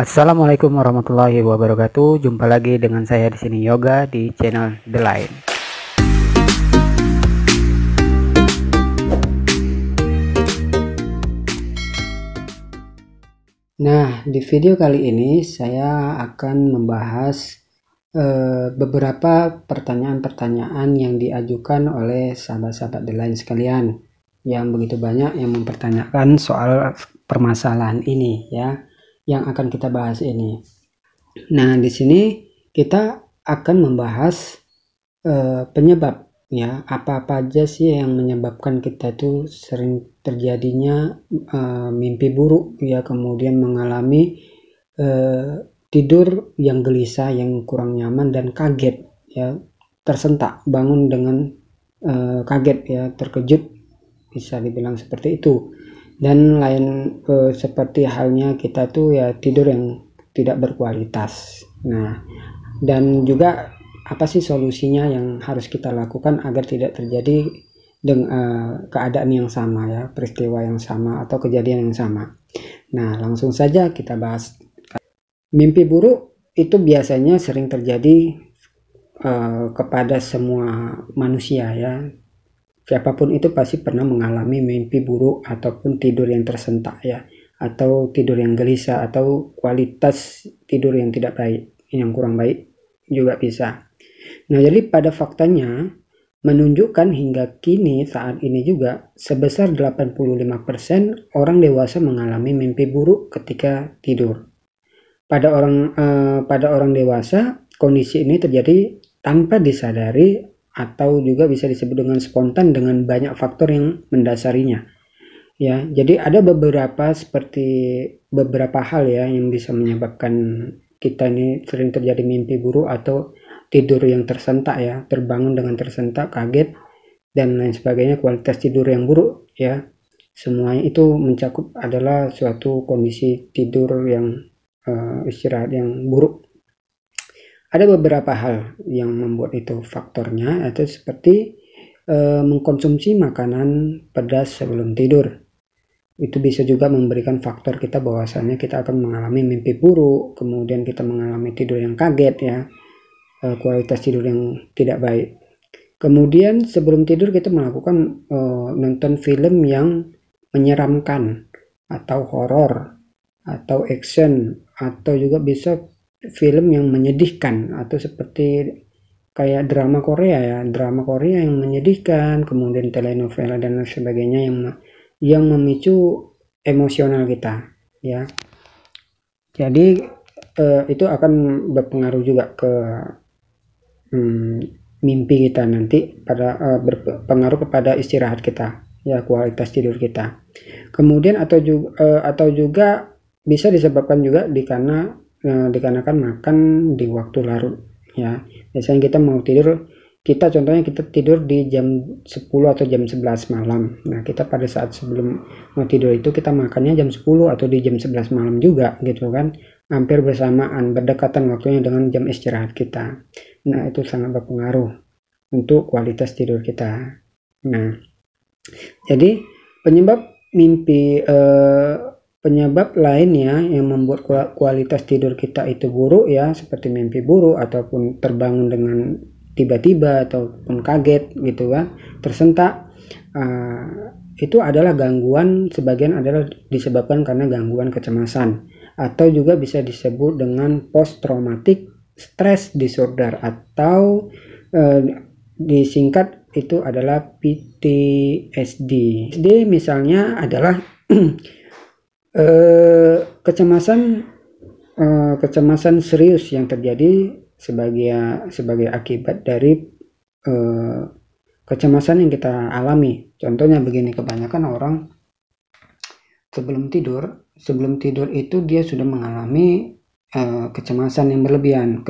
Assalamualaikum warahmatullahi wabarakatuh. Jumpa lagi dengan saya di sini Yoga di channel The Line. Nah, di video kali ini saya akan membahas beberapa pertanyaan-pertanyaan yang diajukan oleh sahabat-sahabat The Line sekalian, yang begitu banyak yang mempertanyakan soal permasalahan ini ya, yang akan kita bahas ini. Nah, di sini kita akan membahas penyebab ya, apa-apa aja sih yang menyebabkan kita tuh sering terjadinya mimpi buruk ya, kemudian mengalami tidur yang gelisah, yang kurang nyaman dan kaget ya, tersentak, bangun dengan kaget ya, terkejut, bisa dibilang seperti itu. Dan lain seperti halnya kita tuh ya tidur yang tidak berkualitas. Nah, dan juga apa sih solusinya yang harus kita lakukan agar tidak terjadi dengan keadaan yang sama ya, peristiwa yang sama atau kejadian yang sama. Nah, langsung saja kita bahas. Mimpi buruk itu biasanya sering terjadi kepada semua manusia ya. Siapapun itu pasti pernah mengalami mimpi buruk ataupun tidur yang tersentak ya, atau tidur yang gelisah, atau kualitas tidur yang tidak baik, yang kurang baik juga bisa. Nah, jadi pada faktanya menunjukkan hingga kini saat ini juga sebesar 85% orang dewasa mengalami mimpi buruk ketika tidur. Pada orang dewasa, kondisi ini terjadi tanpa disadari atau juga bisa disebut dengan spontan dengan banyak faktor yang mendasarinya. Ya, jadi ada beberapa hal ya yang bisa menyebabkan kita ini sering terjadi mimpi buruk atau tidur yang tersentak ya, terbangun dengan tersentak, kaget dan lain sebagainya, kualitas tidur yang buruk ya. Semuanya itu mencakup adalah suatu kondisi tidur yang istirahat yang buruk. Ada beberapa hal yang membuat itu, faktornya yaitu seperti mengkonsumsi makanan pedas sebelum tidur. Itu bisa juga memberikan faktor kita bahwasannya kita akan mengalami mimpi buruk, kemudian kita mengalami tidur yang kaget ya, kualitas tidur yang tidak baik. Kemudian sebelum tidur kita melakukan nonton film yang menyeramkan atau horor atau action, atau juga bisa film yang menyedihkan, atau seperti kayak drama Korea yang menyedihkan, kemudian telenovela dan sebagainya yang memicu emosional kita ya. Jadi itu akan berpengaruh juga ke mimpi kita nanti, berpengaruh kepada istirahat kita ya, kualitas tidur kita. Kemudian atau juga bisa disebabkan juga dikarenakan makan di waktu larut ya. Biasanya kita mau tidur, contohnya kita tidur di jam 10 atau jam 11 malam. Nah, kita pada saat sebelum mau tidur itu kita makannya jam 10 atau di jam 11 malam juga gitu kan, hampir bersamaan, berdekatan waktunya dengan jam istirahat kita. Nah, itu sangat berpengaruh untuk kualitas tidur kita. Nah, jadi penyebab lainnya yang membuat kualitas tidur kita itu buruk ya, seperti mimpi buruk ataupun terbangun dengan tiba-tiba ataupun kaget gitu kan, tersentak, itu adalah gangguan, sebagian adalah disebabkan karena gangguan kecemasan, atau juga bisa disebut dengan post traumatic stress disorder, atau disingkat itu adalah PTSD. PTSD misalnya adalah kecemasan serius yang terjadi sebagai akibat dari kecemasan yang kita alami. Contohnya begini, kebanyakan orang sebelum tidur itu dia sudah mengalami kecemasan yang berlebihan,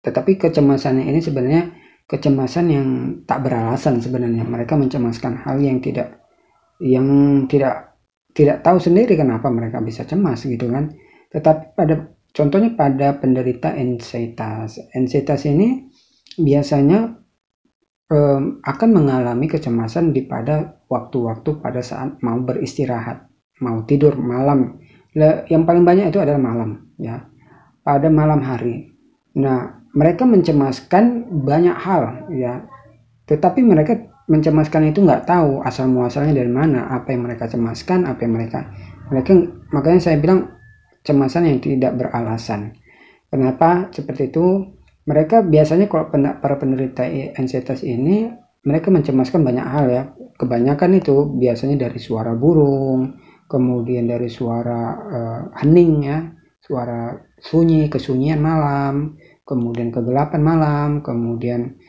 tetapi kecemasannya ini sebenarnya kecemasan yang tak beralasan. Sebenarnya mereka mencemaskan hal yang tidak tahu sendiri kenapa mereka bisa cemas gitu kan. Tetapi contohnya pada penderita ansietas ini biasanya akan mengalami kecemasan pada waktu-waktu pada saat mau beristirahat, mau tidur malam, Yang paling banyak itu adalah malam, ya, pada malam hari. Nah, mereka mencemaskan banyak hal, ya, tetapi mereka mencemaskan itu nggak tahu asal muasalnya dari mana, apa yang mereka cemaskan, apa yang mereka makanya saya bilang cemasan yang tidak beralasan. Kenapa seperti itu? Mereka biasanya kalau para penderita ansietas ini, mereka mencemaskan banyak hal, ya. Kebanyakan itu biasanya dari suara burung, kemudian dari suara hening, ya, suara sunyi, kesunyian malam, kemudian kegelapan malam, kemudian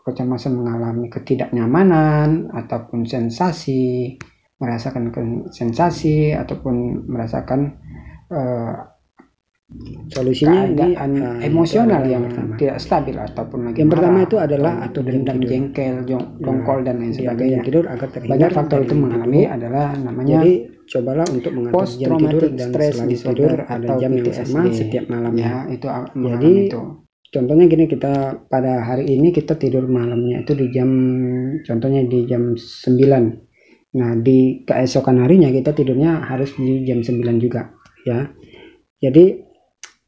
kecemasan mengalami ketidaknyamanan ataupun merasakan sensasi ataupun merasakan solusinya keadaan emosional yang tidak stabil ataupun lagi yang pertama itu adalah atau dendam, jengkel, dongkol dan lain sebagainya. Tidur agar terhindar banyak faktor itu mengalami adalah namanya, jadi cobalah untuk mengatur jam tidur dan selalu tidur ada jam yang sama setiap malamnya. Itu jadi itu. Contohnya gini, kita pada hari ini kita tidur malamnya itu di jam, contohnya di jam 9. Nah, di keesokan harinya kita tidurnya harus di jam 9 juga, ya. Jadi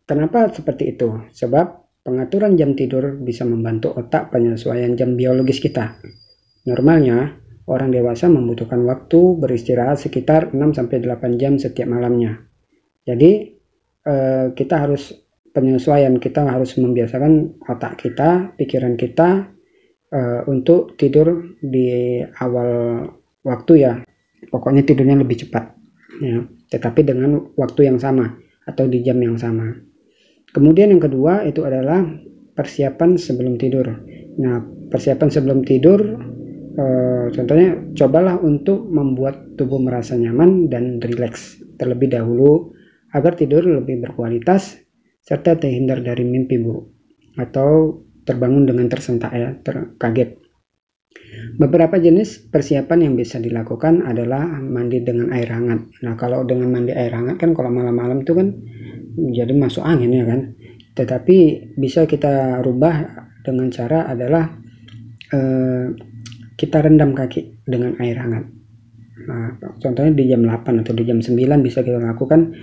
kenapa seperti itu? Sebab pengaturan jam tidur bisa membantu otak penyesuaian jam biologis kita. Normalnya, orang dewasa membutuhkan waktu beristirahat sekitar 6-8 jam setiap malamnya. Jadi, kita harus penyesuaian, kita harus membiasakan otak kita, pikiran kita untuk tidur di awal waktu, ya. Pokoknya tidurnya lebih cepat, ya. Tetapi dengan waktu yang sama atau di jam yang sama. Kemudian yang kedua itu adalah persiapan sebelum tidur. Nah, persiapan sebelum tidur, contohnya cobalah untuk membuat tubuh merasa nyaman dan rileks terlebih dahulu agar tidur lebih berkualitas serta terhindar dari mimpi buruk atau terbangun dengan tersentak, ya, terkaget. Beberapa jenis persiapan yang bisa dilakukan adalah mandi dengan air hangat. Nah, kalau dengan mandi air hangat kan kalau malam-malam itu kan jadi masuk angin, ya kan. Tetapi bisa kita rubah dengan cara adalah kita rendam kaki dengan air hangat. Nah, contohnya di jam 8 atau di jam 9 bisa kita lakukan.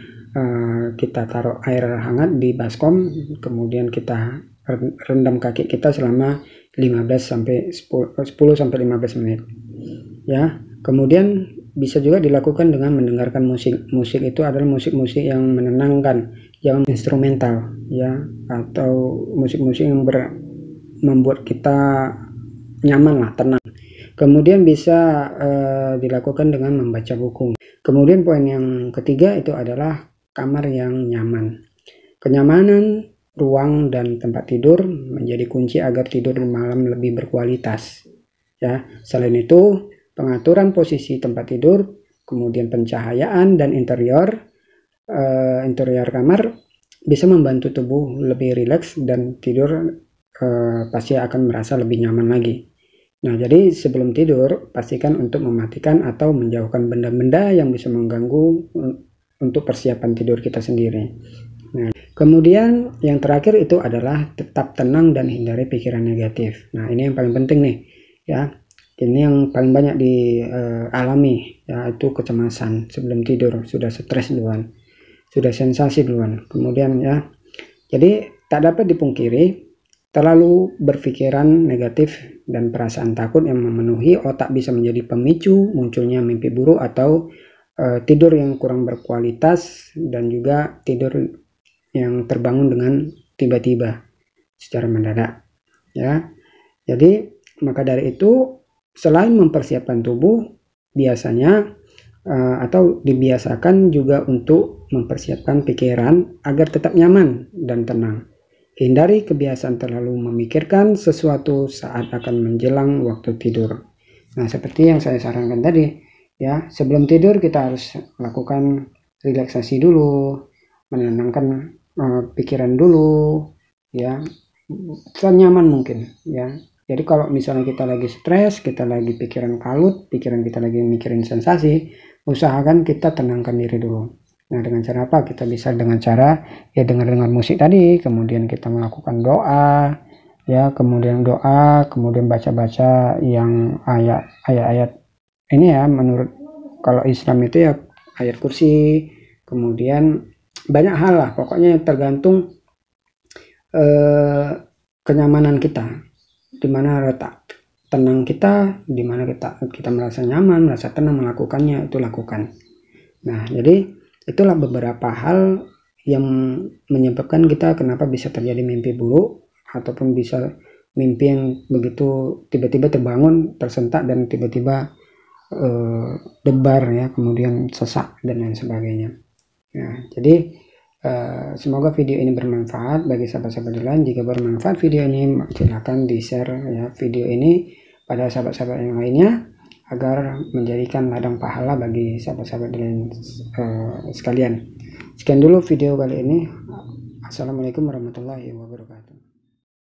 Kita taruh air hangat di baskom, kemudian kita rendam kaki kita selama 10-15 menit, ya. Kemudian bisa juga dilakukan dengan mendengarkan musik. Musik itu adalah musik-musik yang menenangkan, yang instrumental, ya, atau musik-musik yang membuat kita nyaman lah, tenang. Kemudian bisa dilakukan dengan membaca buku. Kemudian poin yang ketiga itu adalah kamar yang nyaman. Kenyamanan ruang dan tempat tidur menjadi kunci agar tidur malam lebih berkualitas, ya. Selain itu, pengaturan posisi tempat tidur, kemudian pencahayaan dan interior kamar bisa membantu tubuh lebih rileks dan tidur pasti akan merasa lebih nyaman lagi. Nah, jadi sebelum tidur pastikan untuk mematikan atau menjauhkan benda-benda yang bisa mengganggu untuk persiapan tidur kita sendiri. Nah, kemudian yang terakhir itu adalah tetap tenang dan hindari pikiran negatif. Nah, ini yang paling penting nih, ya. Ini yang paling banyak dialami, yaitu kecemasan sebelum tidur, sudah stres duluan, sudah sensasi duluan. Kemudian, ya, jadi tak dapat dipungkiri terlalu berpikiran negatif dan perasaan takut yang memenuhi otak bisa menjadi pemicu munculnya mimpi buruk atau tidur yang kurang berkualitas dan juga tidur yang terbangun dengan tiba-tiba secara mendadak, ya. Jadi maka dari itu, selain mempersiapkan tubuh, biasanya atau dibiasakan juga untuk mempersiapkan pikiran agar tetap nyaman dan tenang. Hindari kebiasaan terlalu memikirkan sesuatu saat akan menjelang waktu tidur. Nah, seperti yang saya sarankan tadi, ya, sebelum tidur kita harus lakukan relaksasi dulu, menenangkan pikiran dulu, ya, senyaman mungkin, ya. Jadi kalau misalnya kita lagi stres, kita lagi pikiran kalut, pikiran kita lagi mikirin sensasi, usahakan kita tenangkan diri dulu. Nah, dengan cara apa? Kita bisa dengan cara, ya, dengar musik tadi, kemudian kita melakukan doa, ya, kemudian baca-baca yang ayat-ayat ini, ya, menurut kalau Islam itu, ya, air kursi, kemudian banyak hal lah, pokoknya tergantung kenyamanan kita, dimana letak tenang kita, dimana kita merasa nyaman, merasa tenang melakukannya, itu lakukan. Nah, jadi itulah beberapa hal yang menyebabkan kita kenapa bisa terjadi mimpi buruk, ataupun bisa mimpi yang begitu tiba-tiba terbangun, tersentak, dan tiba-tiba debar ya, kemudian sesak dan lain sebagainya. Nah, jadi semoga video ini bermanfaat bagi sahabat-sahabat lain. Jika bermanfaat video ini, silakan di share ya video ini pada sahabat-sahabat yang lainnya, agar menjadikan ladang pahala bagi sahabat-sahabat lain sekalian. Sekian dulu video kali ini. Assalamualaikum warahmatullahi wabarakatuh.